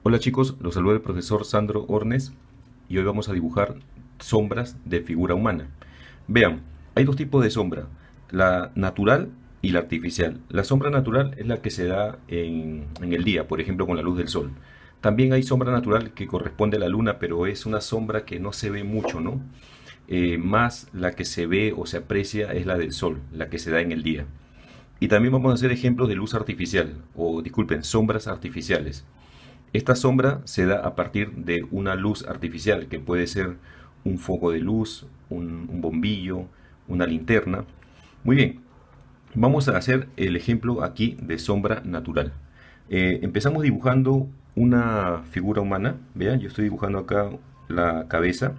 Hola chicos, los saluda el profesor Sandro Ornes y hoy vamos a dibujar sombras de figura humana. Vean, hay dos tipos de sombra, la natural y la artificial. La sombra natural es la que se da en el día, por ejemplo con la luz del sol. También hay sombra natural que corresponde a la luna, pero es una sombra que no se ve mucho, ¿no? Más la que se ve o se aprecia es la del sol, la que se da en el día. Y también vamos a hacer ejemplos de luz artificial, o disculpen, sombras artificiales. Esta sombra se da a partir de una luz artificial, que puede ser un foco de luz, un bombillo, una linterna. Muy bien, vamos a hacer el ejemplo aquí de sombra natural. Empezamos dibujando una figura humana. Vean, yo estoy dibujando acá la cabeza.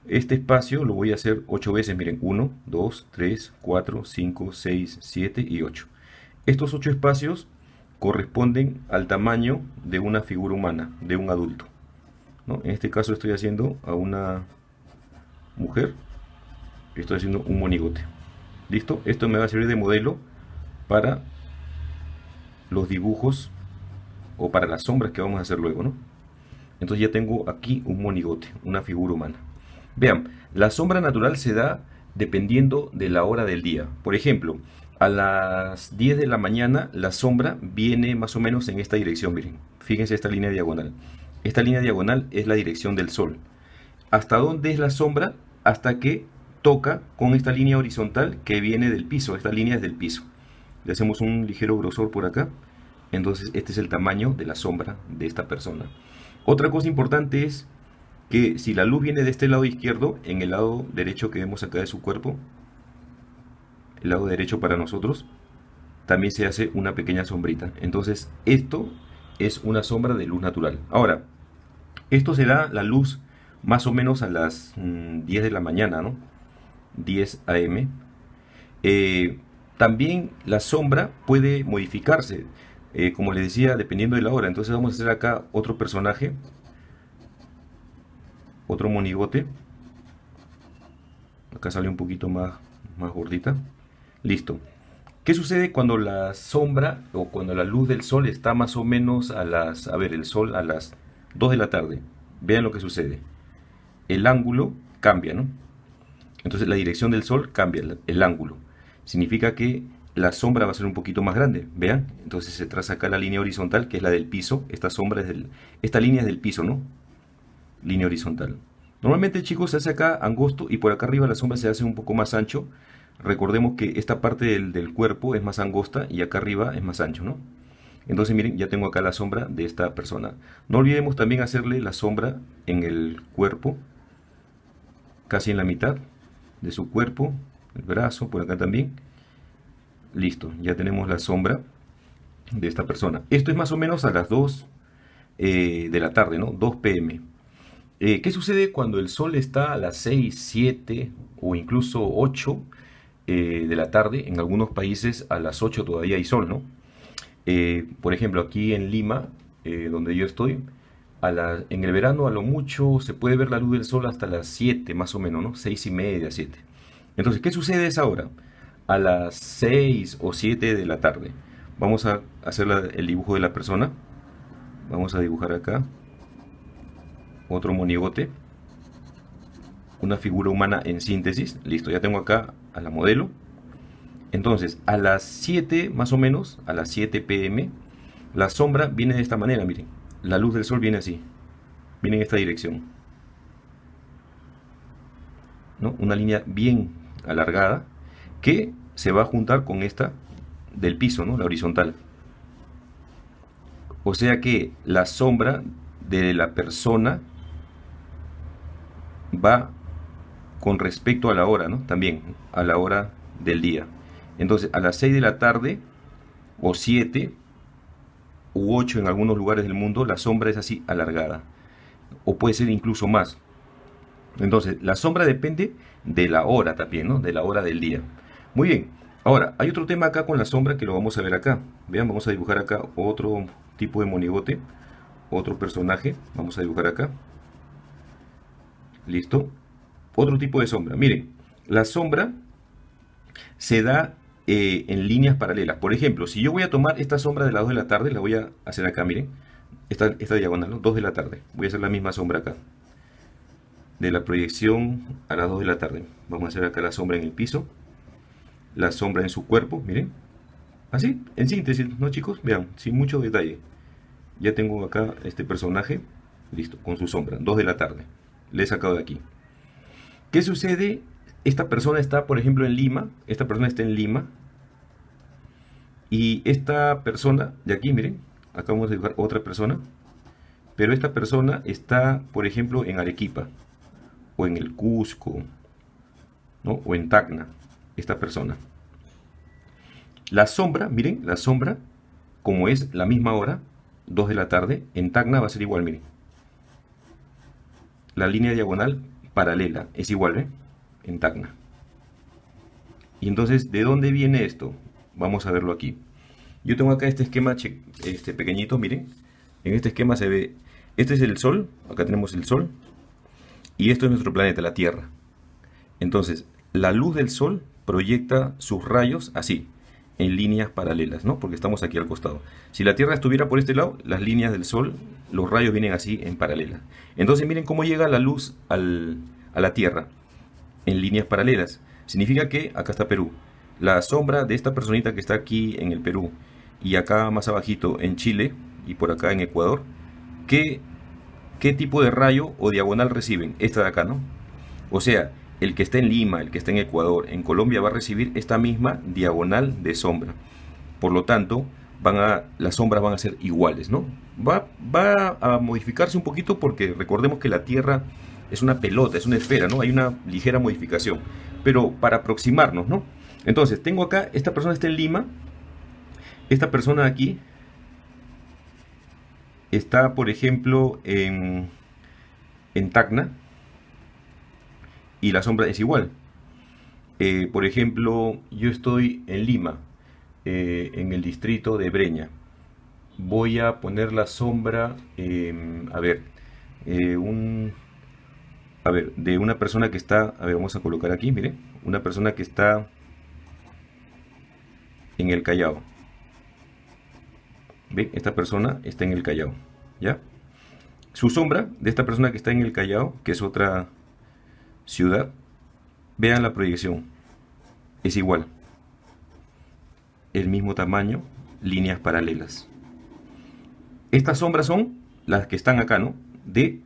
Este espacio lo voy a hacer 8 veces. Miren, 1, 2, 3, 4, 5, 6, 7 y 8. Estos 8 espacios corresponden al tamaño de una figura humana, de un adulto, ¿no? En este caso estoy haciendo a una mujer, estoy haciendo un monigote. ¿Listo? Esto me va a servir de modelo para los dibujos o para las sombras que vamos a hacer luego, ¿no? Entonces ya tengo aquí un monigote, una figura humana. Vean, la sombra natural se da dependiendo de la hora del día. Por ejemplo, a las 10 de la mañana la sombra viene más o menos en esta dirección, miren. Fíjense esta línea diagonal. Esta línea diagonal es la dirección del sol. ¿Hasta dónde es la sombra? Hasta que toca con esta línea horizontal que viene del piso. Esta línea es del piso. Le hacemos un ligero grosor por acá. Entonces este es el tamaño de la sombra de esta persona. Otra cosa importante es que si la luz viene de este lado izquierdo, en el lado derecho que vemos acá de su cuerpo, el lado derecho para nosotros, también se hace una pequeña sombrita. Entonces esto es una sombra de luz natural. Ahora, esto se da la luz más o menos a las 10 de la mañana, ¿no? 10 AM. También la sombra puede modificarse, como les decía, dependiendo de la hora. Entonces vamos a hacer acá otro personaje, otro monigote. Acá sale un poquito más gordita. Listo. ¿Qué sucede cuando la sombra o cuando la luz del sol está más o menos a las, a ver, el sol a las 2 de la tarde? Vean lo que sucede. El ángulo cambia, ¿no? Entonces la dirección del sol cambia, el ángulo. Significa que la sombra va a ser un poquito más grande, vean. Entonces se traza acá la línea horizontal, que es la del piso. Esta sombra es esta línea es del piso, ¿no? Línea horizontal. Normalmente, chicos, se hace acá angosto y por acá arriba la sombra se hace un poco más ancho. Recordemos que esta parte del cuerpo es más angosta y acá arriba es más ancho, ¿no? Entonces miren, ya tengo acá la sombra de esta persona. No olvidemos también hacerle la sombra en el cuerpo, casi en la mitad de su cuerpo, el brazo, por acá también. Listo, ya tenemos la sombra de esta persona. Esto es más o menos a las 2 de la tarde, ¿no? 2 p.m. ¿Qué sucede cuando el sol está a las 6, 7 o incluso 8 de la tarde? En algunos países a las 8 todavía hay sol, ¿no? Por ejemplo, aquí en Lima, donde yo estoy, en el verano a lo mucho se puede ver la luz del sol hasta las 7 más o menos, ¿no? 6 y media, 7. Entonces, ¿qué sucede a esa hora? A las 6 o 7 de la tarde. Vamos a hacer el dibujo de la persona. Vamos a dibujar acá otro monigote, una figura humana en síntesis. Listo, ya tengo acá a la modelo. Entonces, a las 7 más o menos, a las 7 p.m., la sombra viene de esta manera, miren. La luz del sol viene así, viene en esta dirección, ¿no? Una línea bien alargada que se va a juntar con esta del piso, ¿no? La horizontal. O sea que la sombra de la persona va con respecto a la hora, ¿no? También a la hora del día. Entonces, a las 6 de la tarde, o 7, u 8 en algunos lugares del mundo, la sombra es así alargada. O puede ser incluso más. Entonces, la sombra depende de la hora también, ¿no? De la hora del día. Muy bien. Ahora, hay otro tema acá con la sombra que lo vamos a ver acá. Vean, vamos a dibujar acá otro tipo de monigote, otro personaje. Vamos a dibujar acá. Listo. Otro tipo de sombra. Miren, la sombra se da en líneas paralelas. Por ejemplo, si yo voy a tomar esta sombra de las 2 de la tarde, la voy a hacer acá, miren. esta diagonal, ¿no? 2 de la tarde. Voy a hacer la misma sombra acá. De la proyección a las 2 de la tarde. Vamos a hacer acá la sombra en el piso. La sombra en su cuerpo, miren. Así, en síntesis, ¿no, chicos? Vean, sin mucho detalle. Ya tengo acá este personaje, listo, con su sombra, 2 de la tarde. Le he sacado de aquí. ¿Qué sucede? Esta persona está, por ejemplo, en Lima. Esta persona está en Lima. Y esta persona de aquí, miren, acá vamos a dibujar otra persona. Pero esta persona está, por ejemplo, en Arequipa. O en el Cusco, ¿no? O en Tacna. Esta persona. La sombra, miren, la sombra, como es la misma hora, 2 de la tarde, en Tacna va a ser igual, miren. La línea diagonal paralela es igual, ¿eh? En Tacna. Y entonces, ¿de dónde viene esto? Vamos a verlo aquí. Yo tengo acá este esquema pequeñito, miren. En este esquema se ve, este es el Sol, acá tenemos el Sol. Y esto es nuestro planeta, la Tierra. Entonces, la luz del Sol proyecta sus rayos así, en líneas paralelas, ¿no? Porque estamos aquí al costado. Si la Tierra estuviera por este lado, las líneas del Sol, los rayos vienen así en paralela. Entonces miren cómo llega la luz a la Tierra, en líneas paralelas. Significa que acá está Perú. La sombra de esta personita que está aquí en el Perú, y acá más abajito en Chile, y por acá en Ecuador, ¿qué tipo de rayo o diagonal reciben? Esta de acá, ¿no? O sea, el que está en Lima, el que está en Ecuador, en Colombia va a recibir esta misma diagonal de sombra. Por lo tanto, las sombras van a ser iguales, ¿no? Va a modificarse un poquito porque recordemos que la Tierra es una pelota, es una esfera, ¿no? Hay una ligera modificación. Pero para aproximarnos, ¿no? Entonces, tengo acá, esta persona está en Lima, esta persona de aquí está, por ejemplo, en Tacna, y la sombra es igual. Por ejemplo, yo estoy en Lima, en el distrito de Breña. Voy a poner la sombra, de una persona que está, vamos a colocar aquí, miren, una persona que está en el Callao. ¿Ven? Esta persona está en el Callao, ¿ya? Su sombra de esta persona que está en el Callao, que es otra ciudad, vean la proyección, es igual, el mismo tamaño, líneas paralelas. Estas sombras son las que están acá, ¿no? De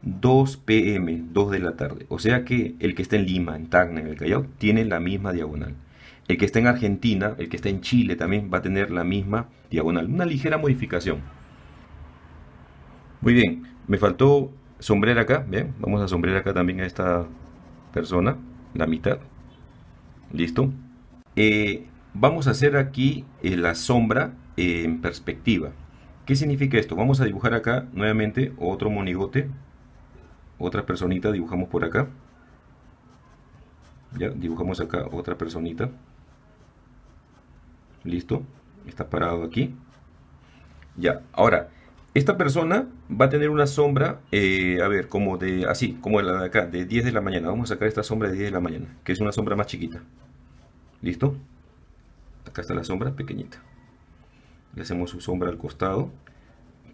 2 p.m., 2 de la tarde. O sea que el que está en Lima, en Tacna, en el Callao, tiene la misma diagonal. El que está en Argentina, el que está en Chile también va a tener la misma diagonal. Una ligera modificación. Muy bien, me faltó sombrear acá. Bien, vamos a sombrear acá también a esta persona, la mitad. Listo. Vamos a hacer aquí la sombra en perspectiva. ¿Qué significa esto? Vamos a dibujar acá nuevamente otro monigote, otra personita, dibujamos por acá. Ya, dibujamos acá otra personita. Listo, está parado aquí. Ya, ahora, esta persona va a tener una sombra, como así, como la de acá, de 10 de la mañana. Vamos a sacar esta sombra de 10 de la mañana, que es una sombra más chiquita. ¿Listo? Acá está la sombra pequeñita. Le hacemos su sombra al costado.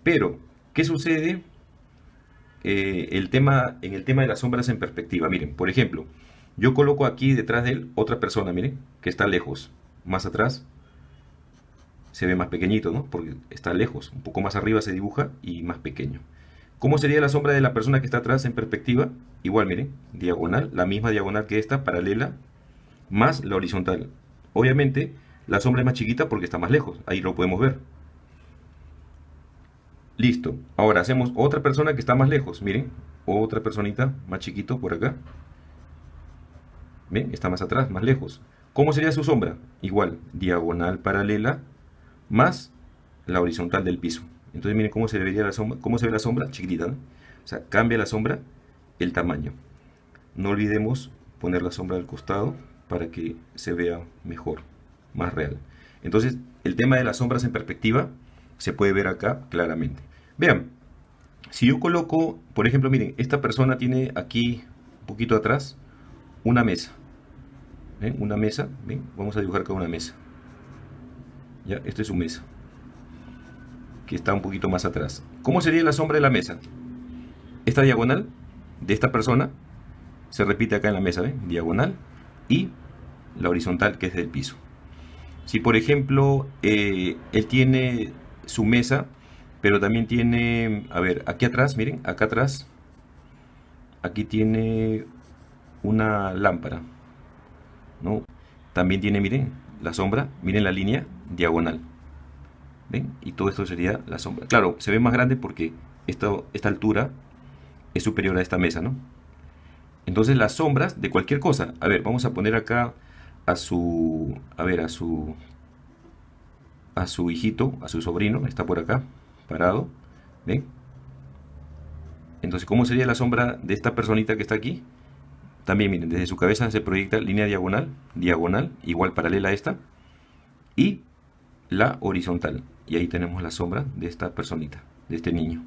Pero, ¿qué sucede? En el tema de las sombras en perspectiva. Miren, por ejemplo, yo coloco aquí detrás de él otra persona, miren, que está lejos. Más atrás se ve más pequeñito, ¿no? Porque está lejos. Un poco más arriba se dibuja y más pequeño. ¿Cómo sería la sombra de la persona que está atrás en perspectiva? Igual, miren, diagonal, la misma diagonal que esta, paralela, más la horizontal. Obviamente, la sombra es más chiquita porque está más lejos. Ahí lo podemos ver. Listo. Ahora hacemos otra persona que está más lejos. Miren, otra personita más chiquito por acá. ¿Ven? Está más atrás, más lejos. ¿Cómo sería su sombra? Igual, diagonal paralela más la horizontal del piso. Entonces miren cómo se vería la sombra, cómo se ve la sombra, chiquitita, ¿no? O sea, cambia la sombra el tamaño. No olvidemos poner la sombra al costado para que se vea mejor, más real. Entonces, el tema de las sombras en perspectiva se puede ver acá claramente. Vean, si yo coloco, por ejemplo, miren, esta persona tiene aquí, un poquito atrás, una mesa. ¿Ven? Una mesa, ¿ven? Vamos a dibujar acá una mesa. Ya, esta es su mesa. que está un poquito más atrás. ¿Cómo sería la sombra de la mesa? Esta diagonal de esta persona se repite acá en la mesa, ¿ven? Diagonal y la horizontal, que es del piso. Si por ejemplo él tiene su mesa, pero también tiene, a ver, aquí atrás, miren, acá atrás, aquí tiene una lámpara, ¿no? También tiene, miren, la sombra, miren la línea diagonal, ¿ven? Y todo esto sería la sombra. Claro, se ve más grande porque esta altura es superior a esta mesa, ¿no? Entonces las sombras de cualquier cosa, a ver, vamos a poner acá a su, a ver, a su hijito, a su sobrino, está por acá, parado, ¿ven? Entonces, ¿cómo sería la sombra de esta personita que está aquí? También, miren, desde su cabeza se proyecta línea diagonal, diagonal, igual paralela a esta, y la horizontal. Y ahí tenemos la sombra de esta personita, de este niño.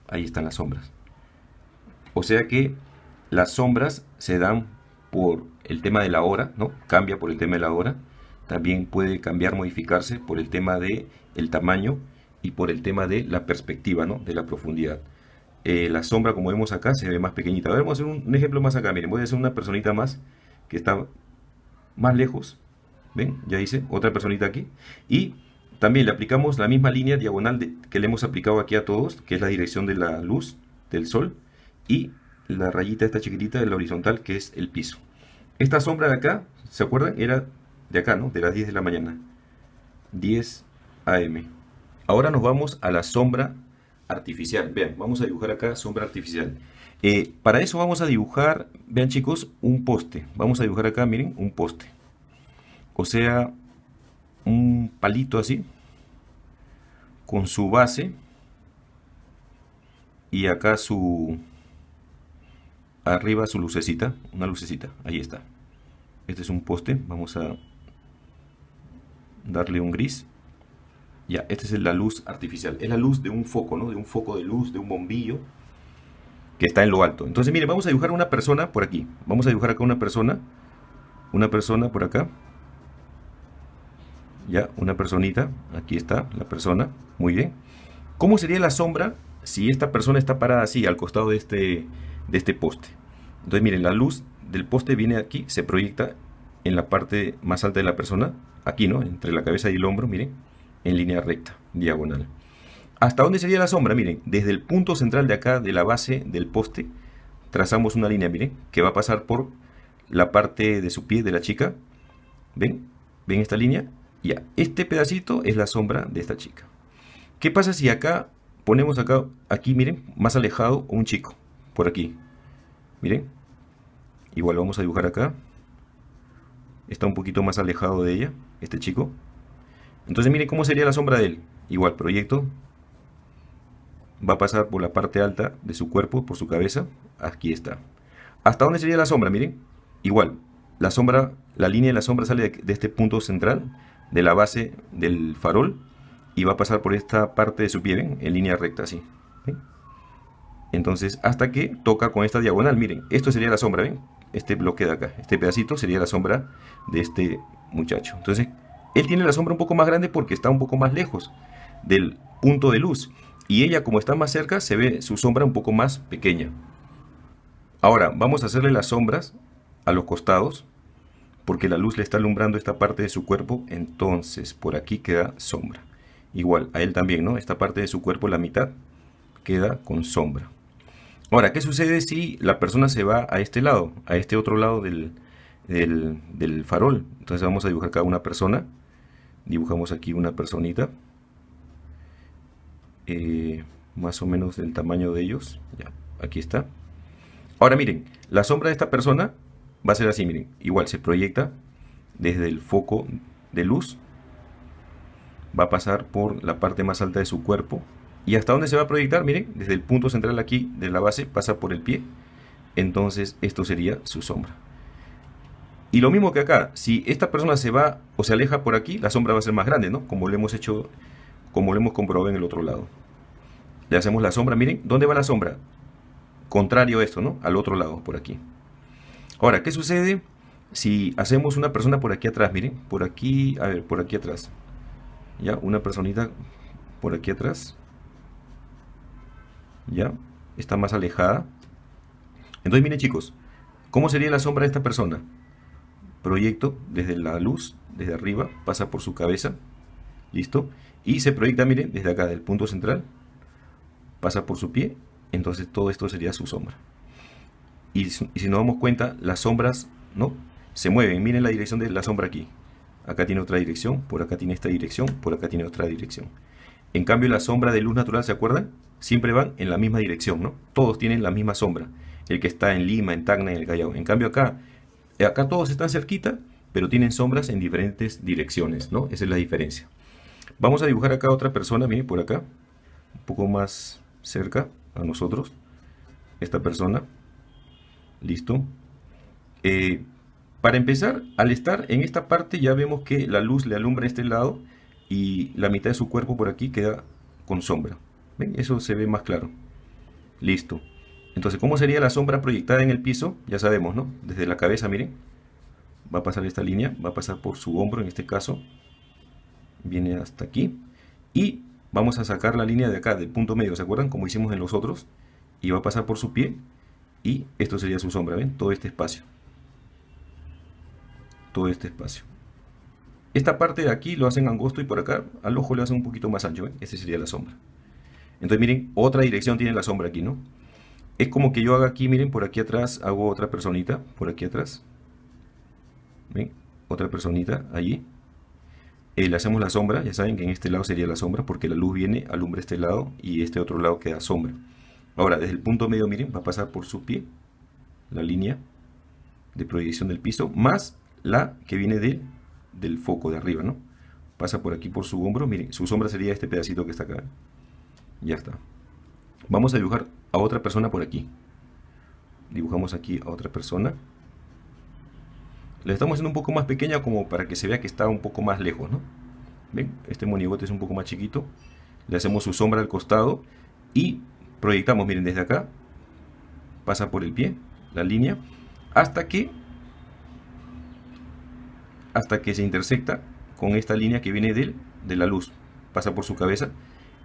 Ahí están las sombras. O sea que las sombras se dan por el tema de la hora, ¿no? Cambia por el tema de la hora. También puede cambiar, modificarse por el tema de el tamaño y por el tema de la perspectiva, ¿no? De la profundidad. La sombra, como vemos acá, se ve más pequeñita. A ver, vamos a hacer un ejemplo más acá. Miren, voy a hacer una personita más que está más lejos. ¿Ven? Ya hice otra personita aquí. Y también le aplicamos la misma línea diagonal que le hemos aplicado aquí a todos, que es la dirección de la luz del sol. Y la rayita esta chiquitita de la horizontal, que es el piso. Esta sombra de acá, ¿se acuerdan? Era de acá, ¿no? De las 10 de la mañana. 10 AM. Ahora nos vamos a la sombra artificial. Vean, vamos a dibujar acá sombra artificial. Para eso vamos a dibujar, vean chicos, un poste. Vamos a dibujar acá, miren, un poste. O sea, un palito así, con su base. Y acá arriba su lucecita, una lucecita, ahí está. Este es un poste, vamos a darle un gris. Ya, esta es la luz artificial, es la luz de un foco, ¿no? De un foco de luz, de un bombillo que está en lo alto. Entonces, miren, vamos a dibujar una persona por aquí. Vamos a dibujar acá una persona por acá. Ya, una personita, aquí está la persona, muy bien. ¿Cómo sería la sombra si esta persona está parada así, al costado de este poste? Entonces, miren, la luz del poste viene aquí, se proyecta en la parte más alta de la persona, aquí, ¿no? Entre la cabeza y el hombro, miren, en línea recta, diagonal. ¿Hasta dónde sería la sombra? Miren, desde el punto central de acá, de la base del poste, trazamos una línea, miren, que va a pasar por la parte de su pie, de la chica. ¿Ven? ¿Ven esta línea? Ya, este pedacito es la sombra de esta chica. ¿Qué pasa si acá ponemos aquí, miren, más alejado un chico, por aquí? Miren, igual vamos a dibujar acá. Está un poquito más alejado de ella, este chico. Entonces miren cómo sería la sombra de él. Igual, proyecto. Va a pasar por la parte alta de su cuerpo, por su cabeza. Aquí está. ¿Hasta dónde sería la sombra? Miren, igual, la sombra, la línea de la sombra sale de este punto central, de la base del farol, y va a pasar por esta parte de su pie, ¿ven? En línea recta, así. ¿Ven? Entonces, hasta que toca con esta diagonal, miren, esto sería la sombra, ¿ven? Este bloque de acá, este pedacito sería la sombra de este muchacho. Entonces, él tiene la sombra un poco más grande porque está un poco más lejos del punto de luz. Y ella, como está más cerca, se ve su sombra un poco más pequeña. Ahora, vamos a hacerle las sombras a los costados, porque la luz le está alumbrando esta parte de su cuerpo. Entonces, por aquí queda sombra. Igual, a él también, ¿no? Esta parte de su cuerpo, la mitad, queda con sombra. Ahora, ¿qué sucede si la persona se va a este lado, a este otro lado del farol? Entonces vamos a dibujar acá una persona. Dibujamos aquí una personita. Más o menos del tamaño de ellos. Ya, aquí está. Ahora miren, la sombra de esta persona va a ser así, miren. Igual se proyecta desde el foco de luz. Va a pasar por la parte más alta de su cuerpo. ¿Y hasta dónde se va a proyectar? Miren, desde el punto central aquí de la base pasa por el pie. Entonces esto sería su sombra. Y lo mismo que acá, si esta persona se va o se aleja por aquí, la sombra va a ser más grande, ¿no? Como lo hemos hecho, como lo hemos comprobado en el otro lado. Le hacemos la sombra, miren, ¿dónde va la sombra? Contrario a esto, ¿no? Al otro lado, por aquí. Ahora, ¿qué sucede si hacemos una persona por aquí atrás? Miren, por aquí, a ver, por aquí atrás. Ya, una personita por aquí atrás. Ya, está más alejada. Entonces miren chicos, ¿cómo sería la sombra de esta persona? Proyecto desde la luz, desde arriba, pasa por su cabeza, listo, y se proyecta, miren, desde acá, del punto central, pasa por su pie, entonces todo esto sería su sombra. Y si nos damos cuenta, las sombras, ¿no? Se mueven, miren la dirección de la sombra aquí. Acá tiene otra dirección, por acá tiene esta dirección, por acá tiene otra dirección. En cambio, la sombra de luz natural, ¿se acuerdan? Siempre van en la misma dirección, ¿no? Todos tienen la misma sombra. El que está en Lima, en Tacna, en el Callao. En cambio acá todos están cerquita, pero tienen sombras en diferentes direcciones, ¿no? Esa es la diferencia. Vamos a dibujar acá a otra persona, miren, por acá. Un poco más cerca a nosotros. Esta persona. Listo. Para empezar, al estar en esta parte ya vemos que la luz le alumbra este lado y la mitad de su cuerpo por aquí queda con sombra. ¿Ven? Eso se ve más claro. Listo. Entonces, ¿cómo sería la sombra proyectada en el piso? Ya sabemos, ¿no? Desde la cabeza, miren. Va a pasar esta línea, va a pasar por su hombro en este caso. Viene hasta aquí. Y vamos a sacar la línea de acá, del punto medio, ¿se acuerdan? Como hicimos en los otros. Y va a pasar por su pie. Y esto sería su sombra, ¿ven? Todo este espacio. Todo este espacio. Esta parte de aquí lo hacen angosto y por acá al ojo le hacen un poquito más ancho, ¿ven? Esa sería la sombra. Entonces miren, otra dirección tiene la sombra aquí, ¿no? Es como que yo haga aquí, miren, por aquí atrás hago otra personita, por aquí atrás. ¿Ven? Otra personita allí. Le hacemos la sombra, ya saben que en este lado sería la sombra porque la luz viene, alumbra este lado y este otro lado queda sombra. Ahora, desde el punto medio, miren, va a pasar por su pie, la línea de proyección del piso, más la que viene del foco de arriba, ¿no? Pasa por aquí por su hombro, miren, su sombra sería este pedacito que está acá. Ya está. Vamos a dibujar a otra persona por aquí. Dibujamos aquí a otra persona. La estamos haciendo un poco más pequeña como para que se vea que está un poco más lejos, ¿no? ¿Ven? Este monigote es un poco más chiquito. Le hacemos su sombra al costado y proyectamos, miren, desde acá. Pasa por el pie, la línea, hasta que se intersecta con esta línea que viene de la luz. Pasa por su cabeza.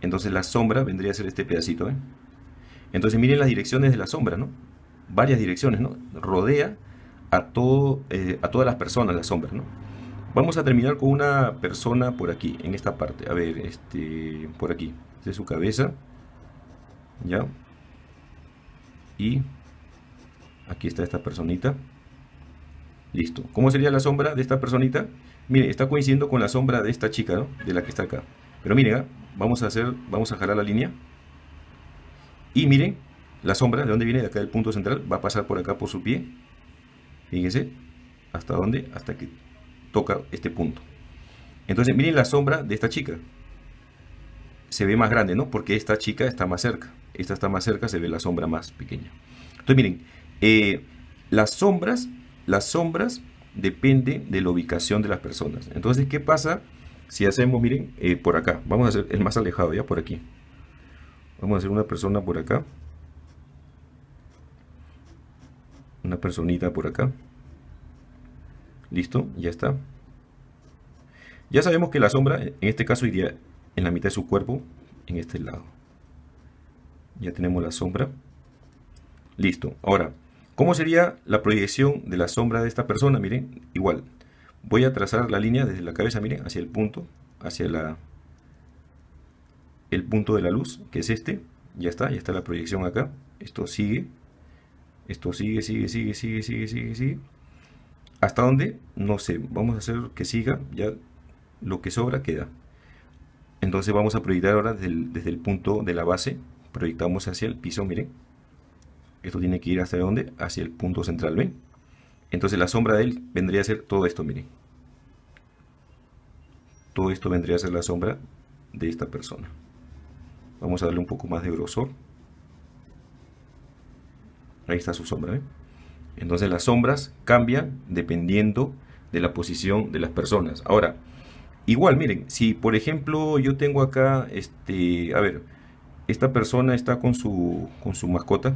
Entonces la sombra vendría a ser este pedacito, ¿eh? Entonces miren las direcciones de la sombra, ¿no? Varias direcciones, ¿no? Rodea a todas las personas la sombra, ¿no? Vamos a terminar con una persona por aquí, en esta parte. A ver, por aquí. Esta es su cabeza. ¿Ya? Y aquí está esta personita. Listo. ¿Cómo sería la sombra de esta personita? Miren, está coincidiendo con la sombra de esta chica, ¿no? De la que está acá. Pero miren, ¿eh? Vamos a jalar la línea. Y miren, la sombra, ¿de dónde viene? De acá del punto central. Va a pasar por acá por su pie. Fíjense. ¿Hasta dónde? Hasta que toca este punto. Entonces, miren la sombra de esta chica. Se ve más grande, ¿no? Porque esta chica está más cerca. Esta está más cerca, se ve la sombra más pequeña. Entonces, miren, las sombras dependen de la ubicación de las personas. Entonces, ¿qué pasa si hacemos, miren, por acá? Vamos a hacer el más alejado, ya por aquí. Vamos a hacer una persona por acá. Una personita por acá. Listo, ya está. Ya sabemos que la sombra, en este caso, iría en la mitad de su cuerpo, en este lado. Ya tenemos la sombra. Listo. Ahora, ¿cómo sería la proyección de la sombra de esta persona? Miren, igual. Voy a trazar la línea desde la cabeza, miren, hacia el punto, hacia el punto de la luz, que es este. Ya está la proyección acá. Esto sigue. Esto sigue. ¿Hasta dónde? No sé. Vamos a hacer que siga. Ya lo que sobra queda. Entonces vamos a proyectar ahora desde el punto de la base. Proyectamos hacia el piso, miren. Esto tiene que ir hasta dónde? Hacia el punto central, ¿ven? Entonces la sombra de él vendría a ser todo esto, miren. Todo esto vendría a ser la sombra de esta persona. Vamos a darle un poco más de grosor. Ahí está su sombra, ¿ven? Entonces las sombras cambian dependiendo de la posición de las personas. Ahora, igual, miren, si por ejemplo yo tengo acá, a ver, esta persona está con su mascota.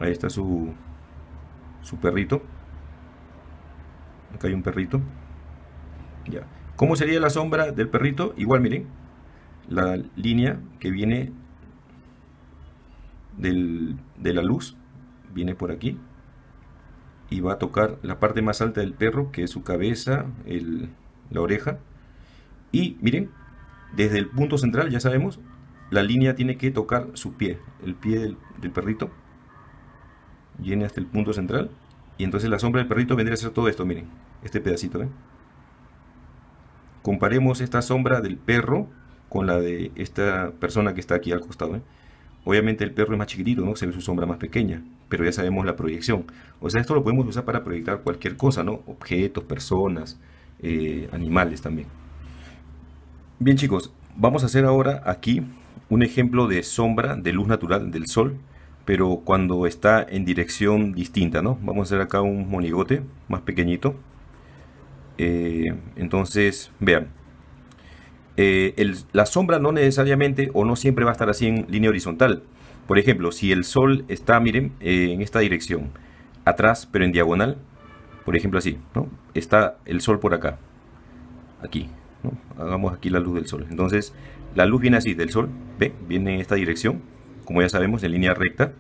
Ahí está su perrito. Acá hay un perrito. Ya. ¿Cómo sería la sombra del perrito? Igual, miren, la línea que viene de la luz viene por aquí y va a tocar la parte más alta del perro, que es su cabeza, la oreja. Y miren, desde el punto central, ya sabemos, la línea tiene que tocar su pie, el pie del perrito, viene hasta el punto central. Y entonces la sombra del perrito vendría a ser todo esto, miren, este pedacito, ¿ven? Comparemos esta sombra del perro con la de esta persona que está aquí al costado, ¿eh? Obviamente el perro es más chiquitito, ¿no? Se ve su sombra más pequeña, pero ya sabemos la proyección. O sea, esto lo podemos usar para proyectar cualquier cosa, ¿no? Objetos, personas, animales también. Bien, chicos, vamos a hacer ahora aquí un ejemplo de sombra de luz natural del sol, pero cuando está en dirección distinta, ¿no? Vamos a hacer acá un monigote más pequeñito. Entonces, vean. La sombra no necesariamente o no siempre va a estar así en línea horizontal. Por ejemplo, si el sol está, miren, en esta dirección, atrás pero en diagonal, por ejemplo así, ¿no? Está el sol por acá, aquí, ¿no? Hagamos aquí la luz del sol. Entonces, la luz viene así del sol, ¿ve? Viene en esta dirección, como ya sabemos, en línea recta,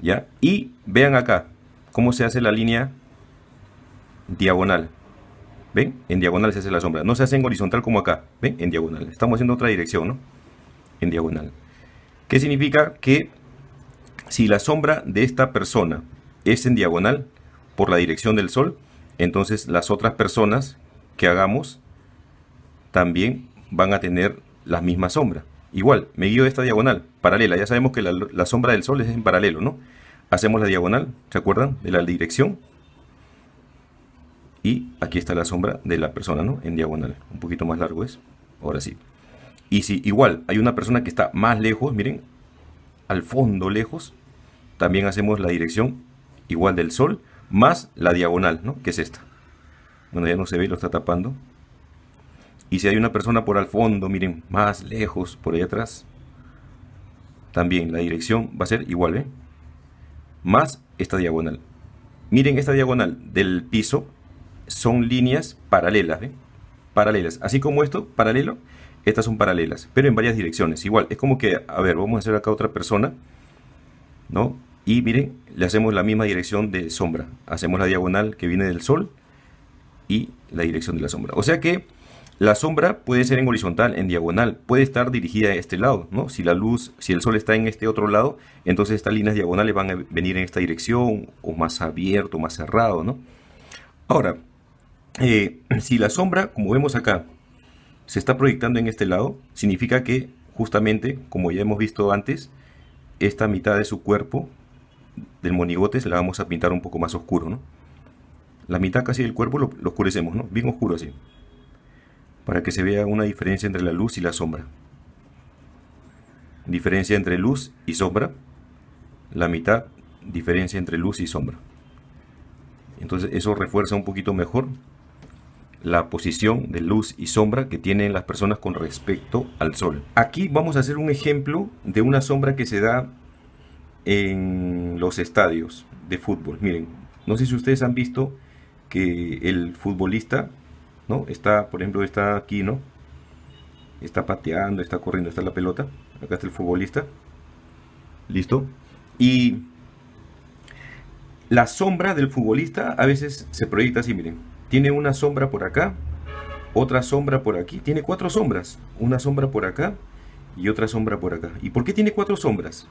¿ya? Y vean acá cómo se hace la línea diagonal. ¿Ven? En diagonal se hace la sombra. No se hace en horizontal como acá. ¿Ven? En diagonal. Estamos haciendo otra dirección, ¿no? En diagonal. ¿Qué significa? Que si la sombra de esta persona es en diagonal por la dirección del sol, entonces las otras personas que hagamos también van a tener la misma sombra. Igual, me guío de esta diagonal, paralela. Ya sabemos que la sombra del sol es en paralelo, ¿no? Hacemos la diagonal, ¿se acuerdan? De la dirección. Y aquí está la sombra de la persona, ¿no? En diagonal. Un poquito más largo es. Ahora sí. Y si igual hay una persona que está más lejos, miren, al fondo lejos, también hacemos la dirección igual del sol, más la diagonal, ¿no? Que es esta. Bueno, ya no se ve, lo está tapando. Y si hay una persona por al fondo, miren, más lejos, por ahí atrás, también la dirección va a ser igual, ¿eh? Más esta diagonal. Miren esta diagonal del piso. Son líneas paralelas, ¿ven? Paralelas, así como esto, paralelo, estas son paralelas, pero en varias direcciones. Igual, es como que, a ver, vamos a hacer acá otra persona, ¿no? Y miren, le hacemos la misma dirección de sombra. Hacemos la diagonal que viene del sol y la dirección de la sombra. O sea que la sombra puede ser en horizontal, en diagonal, puede estar dirigida a este lado, ¿no? Si la luz, si el sol está en este otro lado, entonces estas líneas diagonales van a venir en esta dirección, o más abierto, más cerrado, ¿no? Ahora, si la sombra, como vemos acá, se está proyectando en este lado, significa que justamente, como ya hemos visto antes, esta mitad de su cuerpo, del monigote, se la vamos a pintar un poco más oscuro, ¿no? La mitad casi del cuerpo lo oscurecemos, ¿no? Bien oscuro así, para que se vea una diferencia entre la luz y la sombra. Diferencia entre luz y sombra, la mitad, diferencia entre luz y sombra. Entonces eso refuerza un poquito mejor la posición de luz y sombra que tienen las personas con respecto al sol. Aquí vamos a hacer un ejemplo de una sombra que se da en los estadios de fútbol. Miren, no sé si ustedes han visto que el futbolista, ¿no? Está, por ejemplo, está aquí, ¿no? Está pateando, está corriendo, está la pelota. Acá está el futbolista. ¿Listo? Y la sombra del futbolista a veces se proyecta así, miren. Tiene una sombra por acá, otra sombra por aquí. Tiene 4 sombras. Una sombra por acá y otra sombra por acá. ¿Y por qué tiene 4 sombras?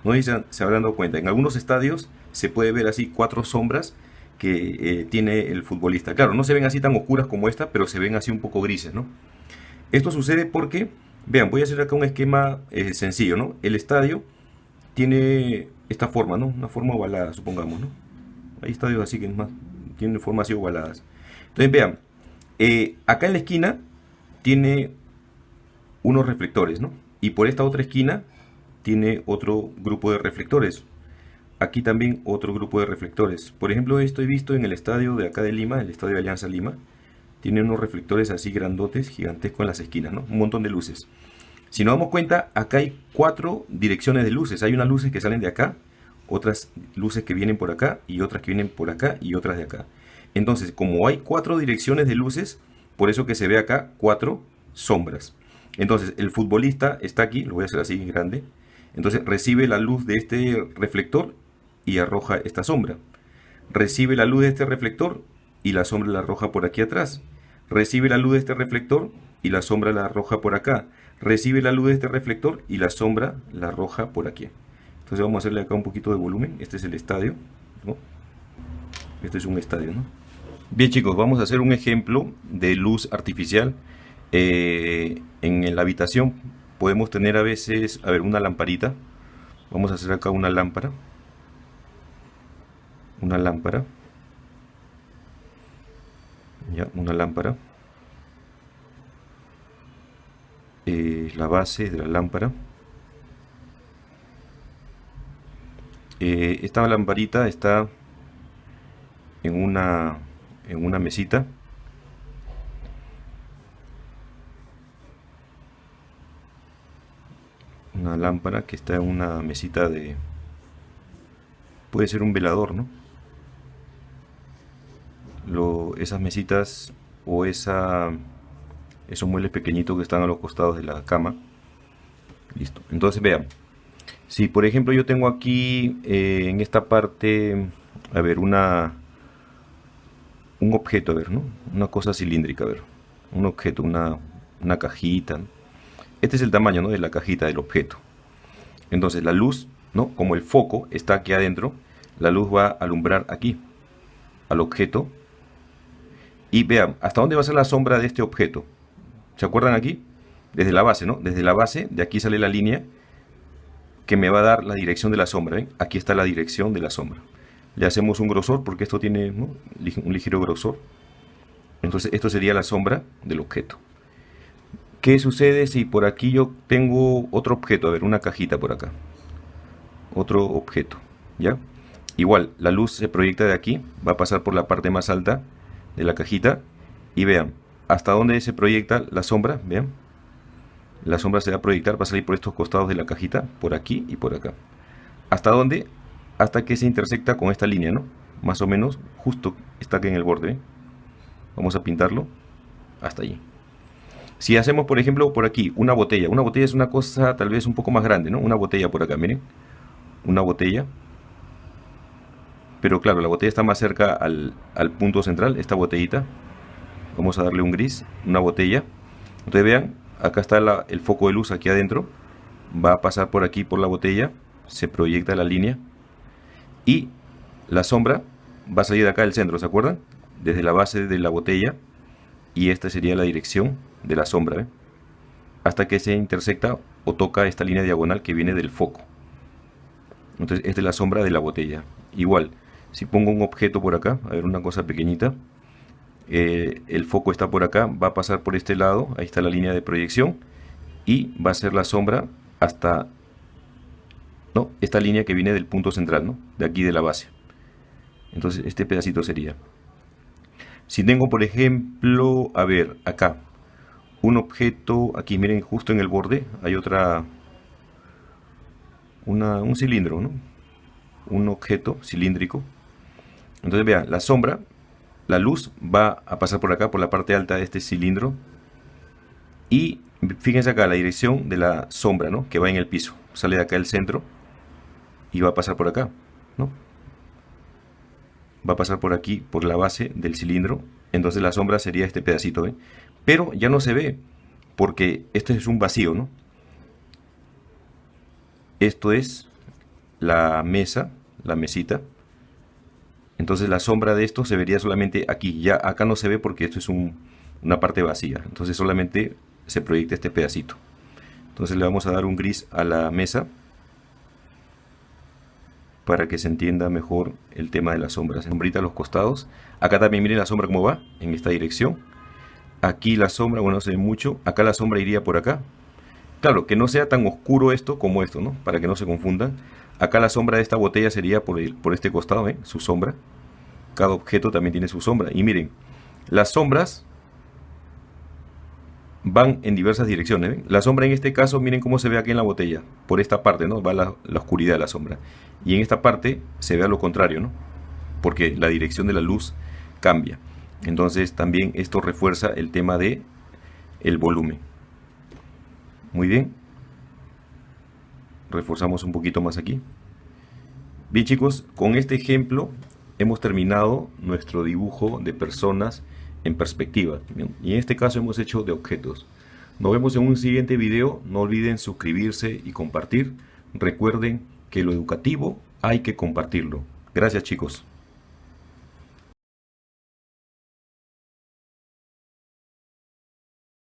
No sé si se habrán dado cuenta. En algunos estadios se puede ver así 4 sombras que tiene el futbolista. Claro, no se ven así tan oscuras como esta, pero se ven así un poco grises, ¿no? Esto sucede porque, vean, voy a hacer acá un esquema sencillo, ¿no? El estadio tiene esta forma, ¿no? Una forma ovalada, supongamos, ¿no? Hay estadios así que es más, tienen formas así ovaladas. Entonces vean, acá en la esquina tiene unos reflectores, ¿no? Y por esta otra esquina tiene otro grupo de reflectores. Aquí también otro grupo de reflectores. Por ejemplo, esto he visto en el estadio de acá de Lima, el estadio de Alianza Lima. Tiene unos reflectores así grandotes, gigantescos en las esquinas, ¿no? Un montón de luces. Si nos damos cuenta, acá hay 4 direcciones de luces. Hay unas luces que salen de acá, otras luces que vienen por acá, y otras que vienen por acá, y otras de acá. Entonces, como hay 4 direcciones de luces, por eso que se ve acá 4 sombras. Entonces el futbolista está aquí, lo voy a hacer así grande. Entonces recibe la luz de este reflector y arroja esta sombra. Recibe la luz de este reflector y la sombra la arroja por aquí atrás. Recibe la luz de este reflector y la sombra la arroja por acá. Recibe la luz de este reflector y la sombra la arroja por aquí. Entonces vamos a hacerle acá un poquito de volumen. Este es el estadio, ¿no? Este es un estadio, ¿no? Bien, chicos, vamos a hacer un ejemplo de luz artificial. En la habitación podemos tener a veces, a ver, una lamparita. Vamos a hacer acá una lámpara. Una lámpara. Ya, una lámpara. La base de la lámpara. Esta lamparita está en una mesita. Una lámpara que está en una mesita de... Puede ser un velador, ¿no? Esas mesitas o esos muebles pequeñitos que están a los costados de la cama. Listo. Entonces vean. Si por ejemplo yo tengo aquí en esta parte, a ver, un objeto, a ver, ¿no? Una cosa cilíndrica, a ver. Un objeto, una cajita, ¿no? Este es el tamaño, ¿no?, de la cajita del objeto. Entonces la luz, ¿no?, como el foco está aquí adentro, la luz va a alumbrar aquí, al objeto. Y vean, ¿hasta dónde va a ser la sombra de este objeto? ¿Se acuerdan aquí? Desde la base, ¿no? Desde la base, de aquí sale la línea que me va a dar la dirección de la sombra, ¿ven? Aquí está la dirección de la sombra. Le hacemos un grosor, porque esto tiene, ¿no?, un ligero grosor. Entonces esto sería la sombra del objeto. ¿Qué sucede si por aquí yo tengo otro objeto? A ver, una cajita por acá. Otro objeto, ¿ya? Igual, la luz se proyecta de aquí, va a pasar por la parte más alta de la cajita. Y vean, hasta dónde se proyecta la sombra, vean. La sombra se va a proyectar, va a salir por estos costados de la cajita, por aquí y por acá. ¿Hasta dónde? Hasta que se intersecta con esta línea, ¿no? Más o menos, justo está aquí en el borde, ¿eh? Vamos a pintarlo hasta allí. Si hacemos, por ejemplo, por aquí, una botella es una cosa tal vez un poco más grande, ¿no? Una botella por acá, miren. Una botella. Pero claro, la botella está más cerca al punto central, esta botellita. Vamos a darle un gris, una botella. Entonces vean, acá está el foco de luz aquí adentro. Va a pasar por aquí, por la botella. Se proyecta la línea. Y la sombra va a salir de acá del centro, ¿se acuerdan? Desde la base de la botella. Y esta sería la dirección de la sombra, ¿eh? Hasta que se intersecta o toca esta línea diagonal que viene del foco. Entonces esta es la sombra de la botella. Igual, si pongo un objeto por acá, a ver, una cosa pequeñita, el foco está por acá, va a pasar por este lado, ahí está la línea de proyección, y va a ser la sombra hasta, ¿no?, esta línea que viene del punto central, ¿no?, de aquí de la base. Entonces este pedacito sería. Si tengo, por ejemplo, a ver, acá, un objeto, aquí miren, justo en el borde, hay un cilindro, ¿no? Un objeto cilíndrico. Entonces vean, la sombra, la luz va a pasar por acá, por la parte alta de este cilindro. Y fíjense acá, la dirección de la sombra, ¿no?, que va en el piso. Sale de acá el centro y va a pasar por acá, ¿no? Va a pasar por aquí, por la base del cilindro. Entonces la sombra sería este pedacito, ¿ven? Pero ya no se ve, porque esto es un vacío, ¿no? Esto es la mesa, la mesita. Entonces la sombra de esto se vería solamente aquí. Ya acá no se ve porque esto es una parte vacía. Entonces solamente se proyecta este pedacito. Entonces le vamos a dar un gris a la mesa, para que se entienda mejor el tema de las sombras. Sombrita a los costados. Acá también miren la sombra cómo va, en esta dirección. Aquí la sombra, bueno, no se ve mucho. Acá la sombra iría por acá. Claro, que no sea tan oscuro esto como esto, ¿no? Para que no se confundan. Acá la sombra de esta botella sería por este costado, ¿ven? Su sombra. Cada objeto también tiene su sombra. Y miren, las sombras van en diversas direcciones, ¿ven? La sombra en este caso, miren cómo se ve aquí en la botella. Por esta parte, ¿no?, va la oscuridad de la sombra. Y en esta parte se ve a lo contrario, ¿no?, porque la dirección de la luz cambia. Entonces también esto refuerza el tema de el volumen. Muy bien. Reforzamos un poquito más aquí. Bien chicos, con este ejemplo hemos terminado nuestro dibujo de personas en perspectiva. Bien, y en este caso hemos hecho de objetos. Nos vemos en un siguiente video. No olviden suscribirse y compartir. Recuerden que lo educativo hay que compartirlo. Gracias chicos.